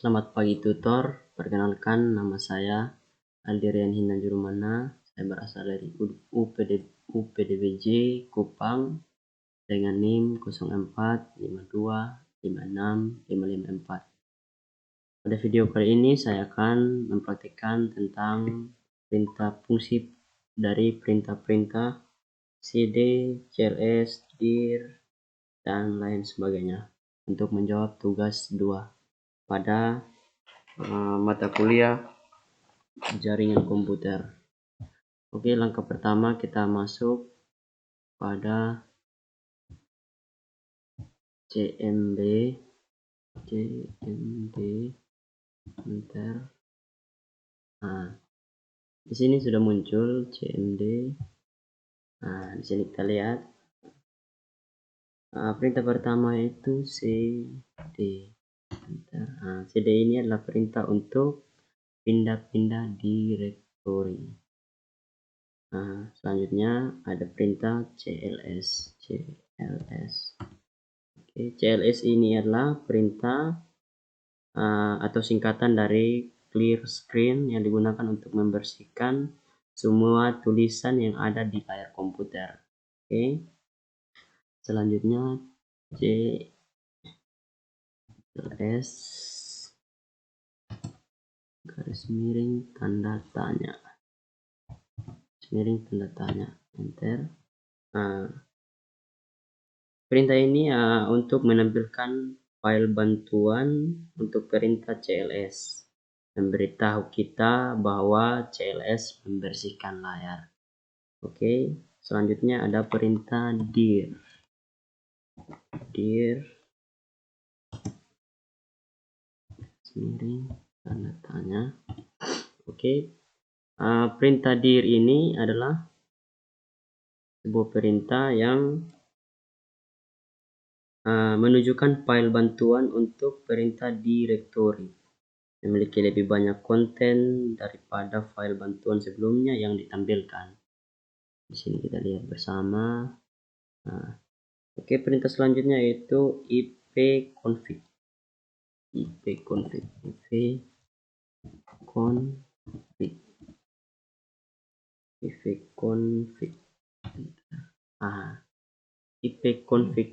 Selamat pagi tutor, perkenalkan nama saya Aldirian Hindan Jurumana. Saya berasal dari UPDBJ Kupang dengan NIM 0452565554. Pada video kali ini saya akan mempraktikkan tentang perintah fungsi dari perintah-perintah cd, cls, dir, dan lain sebagainya untuk menjawab tugas 2 pada mata kuliah jaringan komputer. Oke, langkah pertama kita masuk pada CMD enter. Nah, di sini sudah muncul CMD. Nah, di sini kita lihat perintah pertama itu cd enter. Nah, cd ini adalah perintah untuk pindah-pindah direktori. Nah, selanjutnya ada perintah cls. Oke, cls ini adalah perintah atau singkatan dari clear screen yang digunakan untuk membersihkan semua tulisan yang ada di layar komputer. Oke, selanjutnya cls garis miring tanda tanya enter. Perintah ini untuk menampilkan file bantuan untuk perintah cls, memberitahu kita bahwa cls membersihkan layar. Oke, selanjutnya ada perintah dir miring tanda tanya. Oke, perintah dir ini adalah sebuah perintah yang menunjukkan file bantuan untuk perintah direktori, memiliki lebih banyak konten daripada file bantuan sebelumnya yang ditampilkan. Di sini kita lihat bersama. Oke, perintah selanjutnya yaitu ipconfig. ipconfig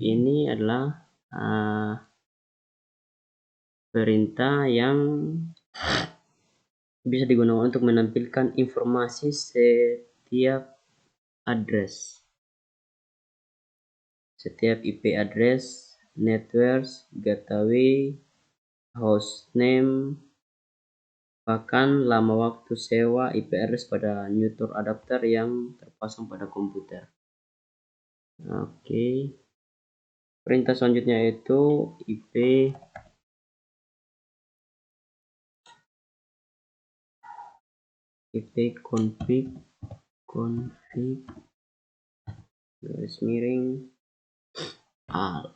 ini adalah perintah yang bisa digunakan untuk menampilkan informasi setiap IP address, network, gateway, hostname, bahkan lama waktu sewa IP address pada neutral adapter yang terpasang pada komputer. Oke, perintah selanjutnya yaitu ipconfig garis miring al.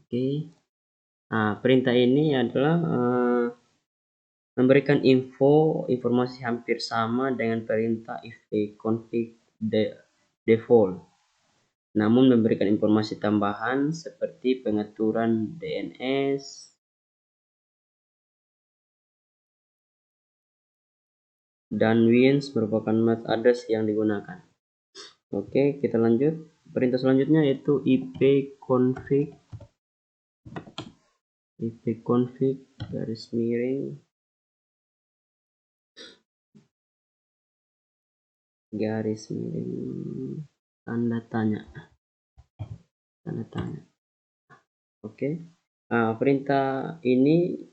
Oke, perintah ini adalah memberikan informasi hampir sama dengan perintah ipconfig default, namun memberikan informasi tambahan seperti pengaturan DNS, dan WINS merupakan MAC address yang digunakan. Oke, kita lanjut. Perintah selanjutnya yaitu ipconfig garis miring tanda tanya. Oke, perintah ini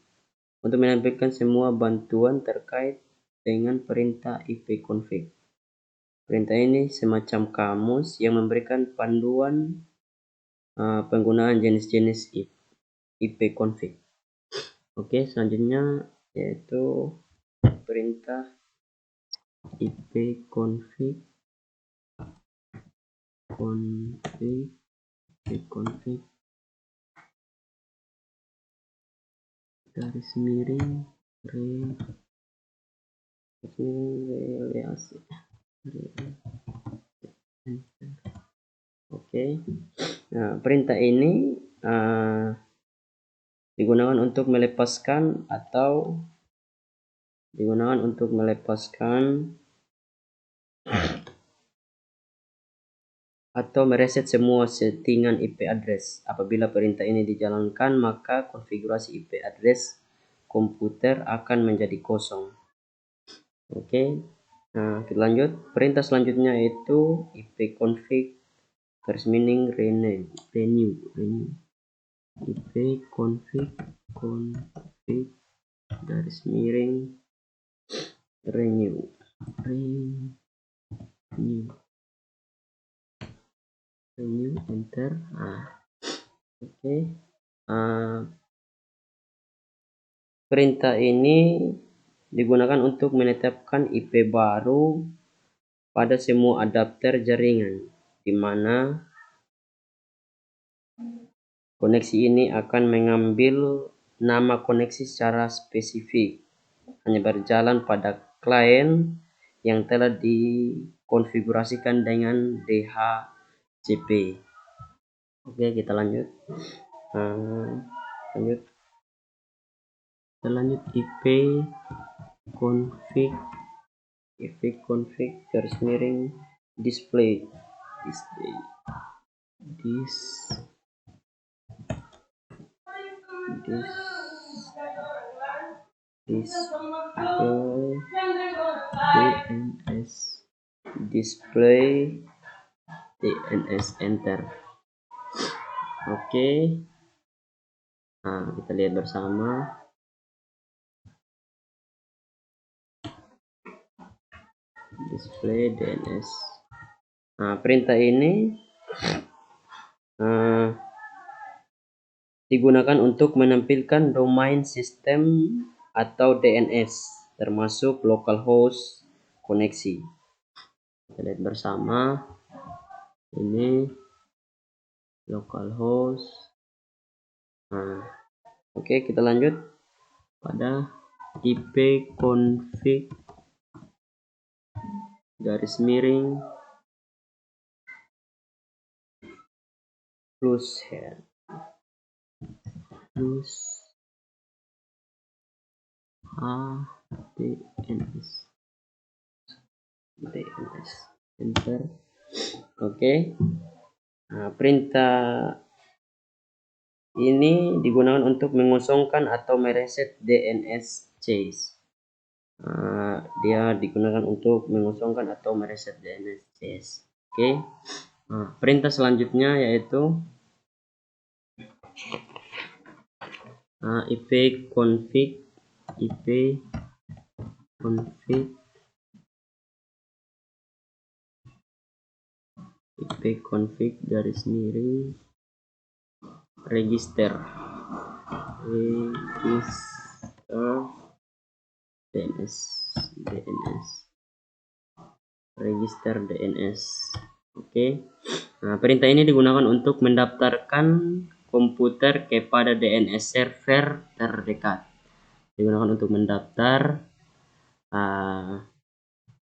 untuk menampilkan semua bantuan terkait dengan perintah ipconfig. Perintah ini semacam kamus yang memberikan panduan penggunaan jenis-jenis ipconfig. Oke, selanjutnya yaitu perintah ipconfig garis miring reliasi. Oke, perintah ini digunakan untuk melepaskan atau mereset semua settingan IP address. Apabila perintah ini dijalankan, maka konfigurasi IP address komputer akan menjadi kosong. Oke. Nah, kita lanjut. Perintah selanjutnya yaitu ipconfig renew. ipconfig renew. Enter. Oke. Perintah ini digunakan untuk menetapkan IP baru pada semua adapter jaringan, di mana koneksi ini akan mengambil nama koneksi secara spesifik, hanya berjalan pada klien yang telah dikonfigurasikan dengan DHCP. Oke, kita lanjut. Kita lanjut ipconfig display DNS enter. Oke. Nah, kita lihat bersama. Display DNS. Nah, perintah ini digunakan untuk menampilkan domain sistem atau DNS, termasuk localhost koneksi. Kita lihat bersama. Ini localhost. Nah, oke, kita lanjut pada ipconfig plus DNS enter. Oke. Nah, perintah ini digunakan untuk mengosongkan atau mereset DNS cache. Dia digunakan untuk mengosongkan atau mereset DNS cache. Oke. Nah, perintah selanjutnya yaitu ipconfig register DNS. Oke. Nah, perintah ini digunakan untuk mendaftarkan komputer kepada DNS server terdekat. Digunakan untuk mendaftar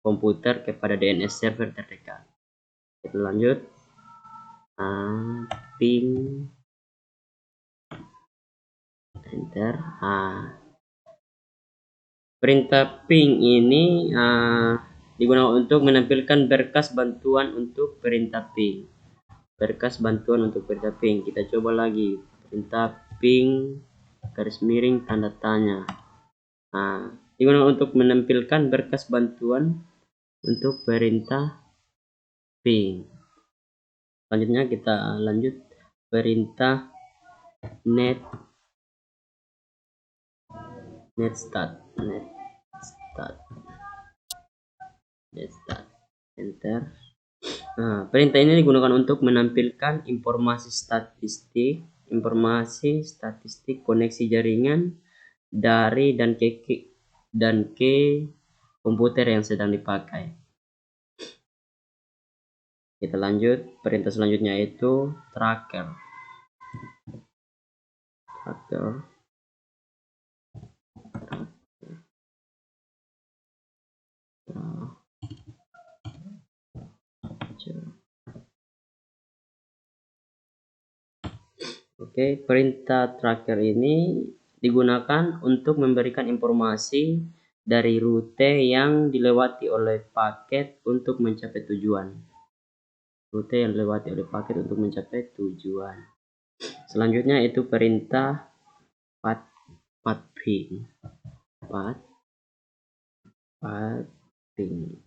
komputer kepada DNS server terdekat. Kita lanjut. Ping enter. Perintah ping ini digunakan untuk menampilkan berkas bantuan untuk perintah ping. Kita coba lagi. Perintah ping tanda tanya. Digunakan untuk menampilkan berkas bantuan untuk perintah ping. Selanjutnya kita lanjut perintah netstart enter. Perintah ini digunakan untuk menampilkan informasi statistik koneksi jaringan dari dan ke komputer yang sedang dipakai. Kita lanjut. Perintah selanjutnya yaitu tracker. Oke, perintah tracker ini digunakan untuk memberikan informasi dari rute yang dilewati oleh paket untuk mencapai tujuan. Rute yang dilewati oleh paket untuk mencapai tujuan. Selanjutnya itu perintah pathing. Pathing.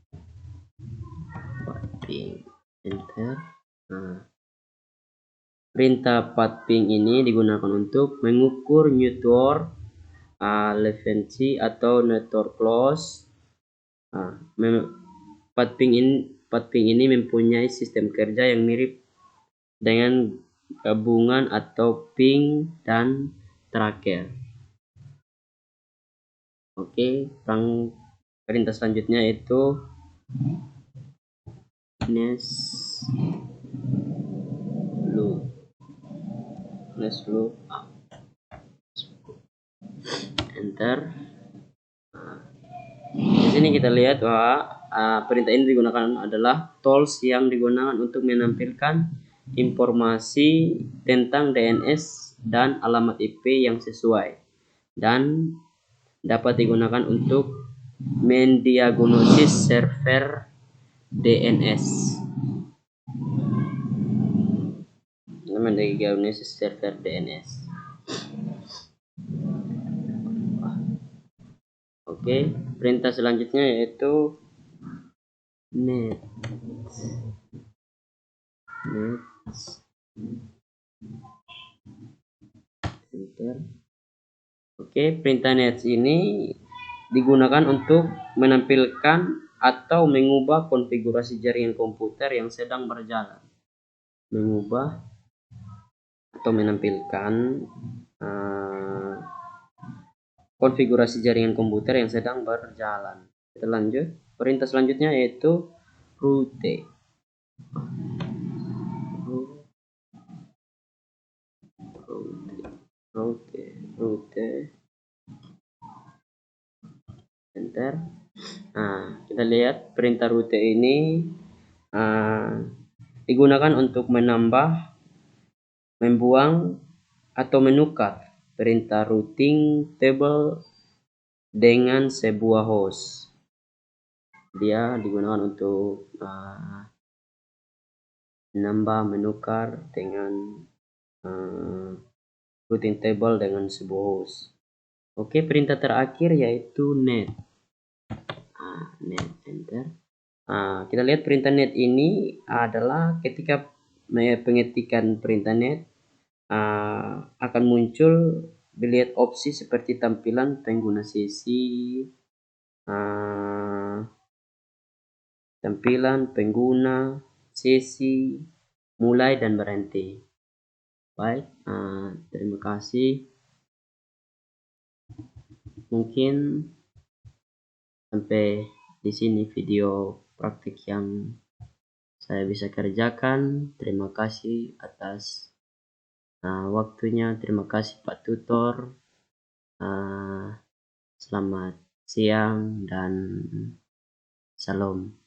Enter. Nah, perintah pathing ini digunakan untuk mengukur network latency atau network loss. Pathing ini mempunyai sistem kerja yang mirip dengan gabungan atau ping dan tracker. Oke, perintah selanjutnya itu next loop. Enter. Di sini kita lihat bahwa perintah ini digunakan adalah tools yang digunakan untuk menampilkan informasi tentang DNS dan alamat IP yang sesuai dan dapat digunakan untuk mendiagnosis server DNS. Mendiagnosis server DNS. Oke, perintah selanjutnya yaitu net. Enter. Oke, perintah net ini digunakan untuk menampilkan atau mengubah konfigurasi jaringan komputer yang sedang berjalan. Mengubah atau menampilkan konfigurasi jaringan komputer yang sedang berjalan. Kita lanjut. Perintah selanjutnya yaitu route. Enter. Nah, kita lihat perintah route ini digunakan untuk menambah, membuang, atau menukar perintah routing table dengan sebuah host. Dia digunakan untuk menambah, menukar dengan routing table dengan sebuah host. Oke, perintah terakhir yaitu net. Net. Enter. Kita lihat perintah net ini adalah ketika pengetikan perintah net akan muncul dilihat opsi seperti tampilan pengguna sesi, tampilan pengguna sesi, mulai dan berhenti. Baik, terima kasih. Mungkin sampai di sini video praktik yang saya bisa kerjakan. Terima kasih atas waktunya. Terima kasih Pak Tutor. Selamat siang dan salam.